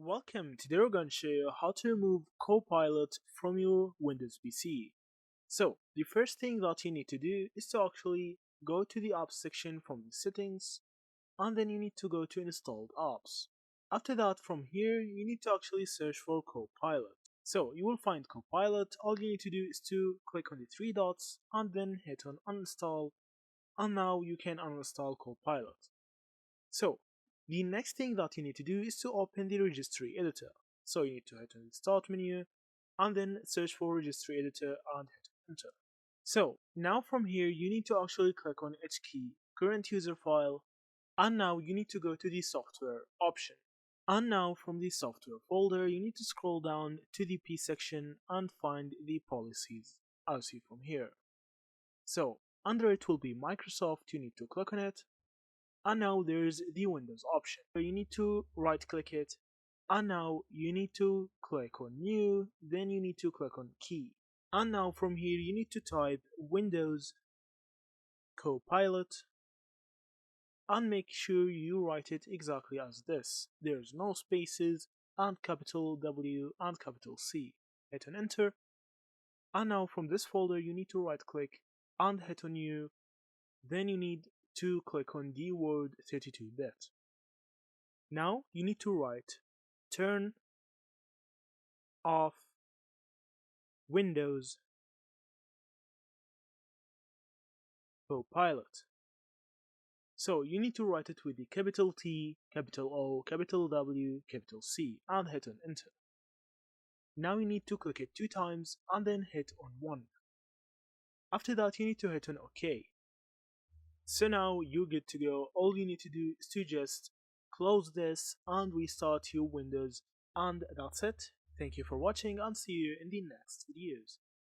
Welcome. Today we're going to show you how to remove Copilot from your Windows PC. So, the first thing that you need to do is to actually go to the apps section from the settings, and then you need to go to installed apps. After that, from here, you need to actually search for Copilot. So, you will find Copilot. All you need to do is to click on the three dots and then hit on uninstall, and now you can uninstall Copilot. So, the next thing that you need to do is to open the registry editor. So you need to hit on the start menu and then search for registry editor and hit enter. So now from here you need to actually click on each key, current user file, and now you need to go to the software option. And now from the software folder you need to scroll down to the P section and find the policies as see from here. So under it will be Microsoft, you need to click on it, and now there's the Windows option. So you need to right click it, and now you need to click on new, then you need to click on key. And now from here you need to type Windows Copilot and make sure you write it exactly as this. There's no spaces and capital W and capital C. Hit on enter. And now from this folder you need to right click and hit on new, then you need to click on the word 32-bit. Now you need to write turn off Windows Copilot. So you need to write it with the capital T, capital O, capital W, capital C and hit on enter. Now you need to click it 2 times and then hit on 1. After that you need to hit on OK. So now you're good to go. All you need to do is to just close this and restart your Windows, and that's it. Thank you for watching and see you in the next videos.